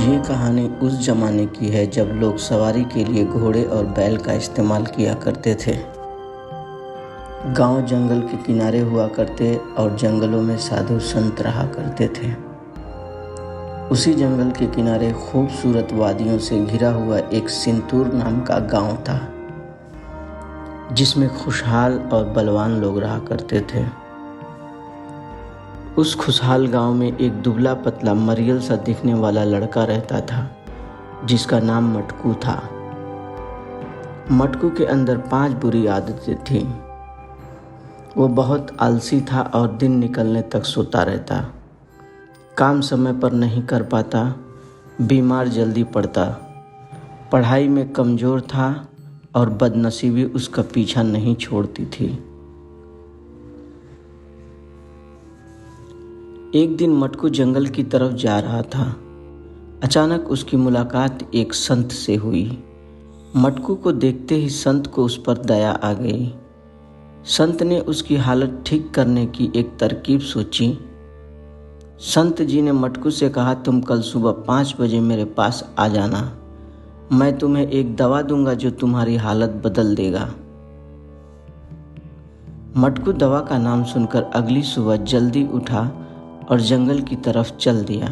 ये कहानी उस जमाने की है जब लोग सवारी के लिए घोड़े और बैल का इस्तेमाल किया करते थे। गांव जंगल के किनारे हुआ करते और जंगलों में साधु संत रहा करते थे। उसी जंगल के किनारे खूबसूरत वादियों से घिरा हुआ एक सिंतूर नाम का गांव था, जिसमें खुशहाल और बलवान लोग रहा करते थे। उस खुशहाल गांव में एक दुबला पतला मरियल सा दिखने वाला लड़का रहता था, जिसका नाम मटकू था। मटकू के अंदर 5 बुरी आदतें थीं। वो बहुत आलसी था और दिन निकलने तक सोता रहता, काम समय पर नहीं कर पाता, बीमार जल्दी पड़ता, पढ़ाई में कमज़ोर था और बदनसीबी उसका पीछा नहीं छोड़ती थी। एक दिन मटकू जंगल की तरफ जा रहा था। अचानक उसकी मुलाकात एक संत से हुई। मटकू को देखते ही संत को उस पर दया आ गई। संत ने उसकी हालत ठीक करने की एक तरकीब सोची। संत जी ने मटकू से कहा, तुम कल सुबह 5 बजे मेरे पास आ जाना। मैं तुम्हें एक दवा दूंगा जो तुम्हारी हालत बदल देगा। मटकू दवा का नाम सुनकर अगली सुबह जल्दी उठा और जंगल की तरफ चल दिया।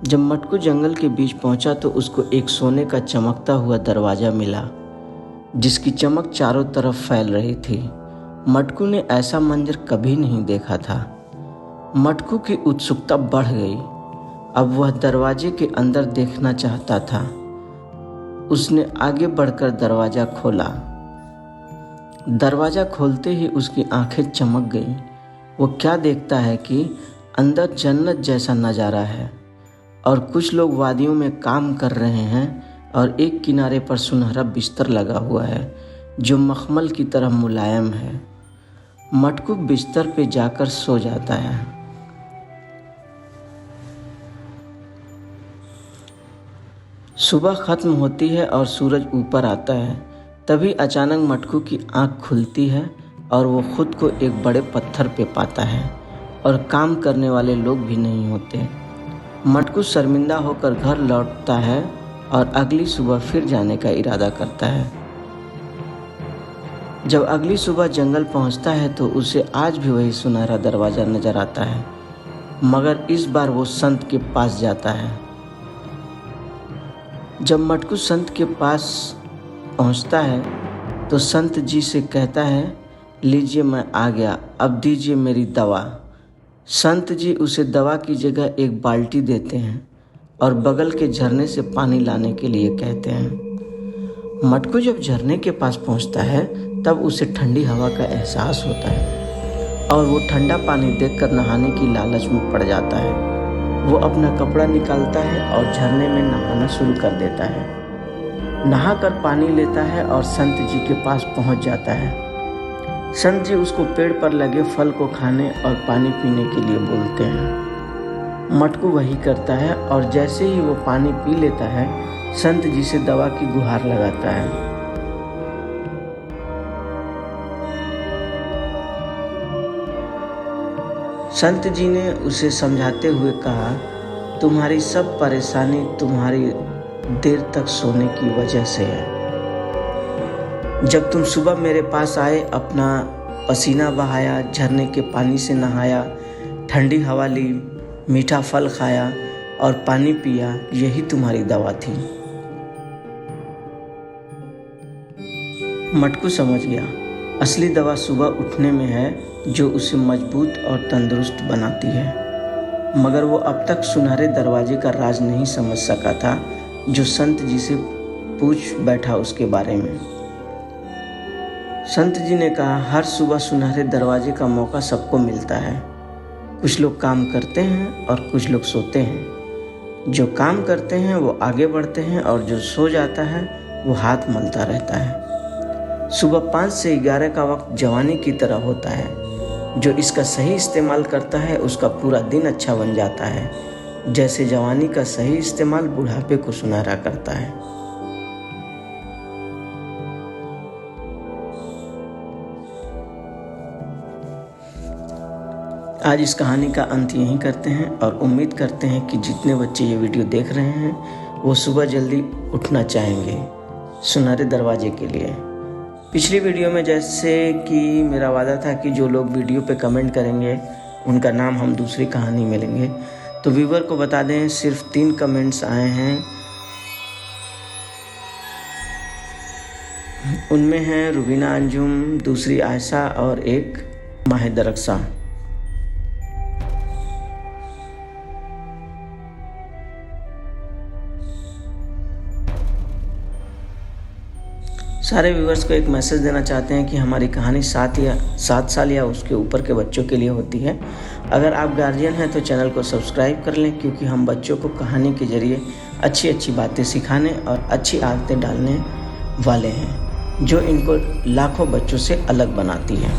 जब मटकू जंगल के बीच पहुंचा तो उसको एक सोने का चमकता हुआ दरवाजा मिला, जिसकी चमक चारों तरफ फैल रही थी। मटकू ने ऐसा मंजर कभी नहीं देखा था। मटकू की उत्सुकता बढ़ गई। अब वह दरवाजे के अंदर देखना चाहता था। उसने आगे बढ़कर दरवाजा खोला। दरवाजा खोलते ही उसकी आंखें चमक गईं। वो क्या देखता है कि अंदर जन्नत जैसा नज़ारा है और कुछ लोग वादियों में काम कर रहे हैं और एक किनारे पर सुनहरा बिस्तर लगा हुआ है जो मखमल की तरह मुलायम है। मटकू बिस्तर पे जाकर सो जाता है। सुबह खत्म होती है और सूरज ऊपर आता है। तभी अचानक मटकू की आंख खुलती है और वो खुद को एक बड़े पत्थर पे पाता है और काम करने वाले लोग भी नहीं होते। मटकू शर्मिंदा होकर घर लौटता है और अगली सुबह फिर जाने का इरादा करता है। जब अगली सुबह जंगल पहुंचता है तो उसे आज भी वही सुनहरा दरवाज़ा नज़र आता है, मगर इस बार वो संत के पास जाता है। जब मटकू संत के पास पहुंचता है तो संत जी से कहता है, लीजिए मैं आ गया, अब दीजिए मेरी दवा। संत जी उसे दवा की जगह एक बाल्टी देते हैं और बगल के झरने से पानी लाने के लिए कहते हैं। मटकू जब झरने के पास पहुंचता है तब उसे ठंडी हवा का एहसास होता है और वो ठंडा पानी देखकर नहाने की लालच में पड़ जाता है। वो अपना कपड़ा निकालता है और झरने में नहाना शुरू कर देता है। नहाकर पानी लेता है और संत जी के पास पहुंच जाता है। संत जी उसको पेड़ पर लगे फल को खाने और पानी पीने के लिए बोलते हैं। मटकू वही करता है और जैसे ही वो पानी पी लेता है, संत जी से दवा की गुहार लगाता है। संत जी ने उसे समझाते हुए कहा, तुम्हारी सब परेशानी तुम्हारी देर तक सोने की वजह से है। जब तुम सुबह मेरे पास आए, अपना पसीना बहाया, झरने के पानी से नहाया, ठंडी हवा ली, मीठा फल खाया और पानी पिया, यही तुम्हारी दवा थी। मटकू समझ गया, असली दवा सुबह उठने में है जो उसे मजबूत और तंदुरुस्त बनाती है। मगर वो अब तक सुनहरे दरवाजे का राज नहीं समझ सका था जो संत जी से पूछ बैठा उसके बारे में। संत जी ने कहा, हर सुबह सुनहरे दरवाजे का मौका सबको मिलता है। कुछ लोग काम करते हैं और कुछ लोग सोते हैं। जो काम करते हैं वो आगे बढ़ते हैं और जो सो जाता है वो हाथ मलता रहता है। सुबह 5 से 11 का वक्त जवानी की तरह होता है। जो इसका सही इस्तेमाल करता है उसका पूरा दिन अच्छा बन जाता है, जैसे जवानी का सही इस्तेमाल बुढ़ापे को सुनहरा करता है। आज इस कहानी का अंत यहीं करते हैं और उम्मीद करते हैं कि जितने बच्चे ये वीडियो देख रहे हैं वो सुबह जल्दी उठना चाहेंगे सुनहरे दरवाजे के लिए। पिछली वीडियो में जैसे कि मेरा वादा था कि जो लोग वीडियो पे कमेंट करेंगे उनका नाम हम दूसरी कहानी में लेंगे, तो व्यूवर को बता दें सिर्फ 3 कमेंट्स आए हैं। उनमें हैं रुबीना अंजुम, दूसरी आयशा और एक माहिदा रक्षा। सारे व्यूवर्स को एक मैसेज देना चाहते हैं कि हमारी कहानी 7 साल या उसके ऊपर के बच्चों के लिए होती है। अगर आप गार्जियन हैं तो चैनल को सब्सक्राइब कर लें, क्योंकि हम बच्चों को कहानी के जरिए अच्छी अच्छी बातें सिखाने और अच्छी आदतें डालने वाले हैं जो इनको लाखों बच्चों से अलग बनाती हैं।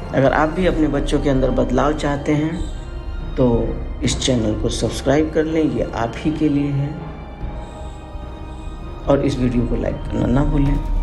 अगर आप भी अपने बच्चों के अंदर बदलाव चाहते हैं तो इस चैनल को सब्सक्राइब कर लें, ये आप ही के लिए है। और इस वीडियो को लाइक करना ना भूलें।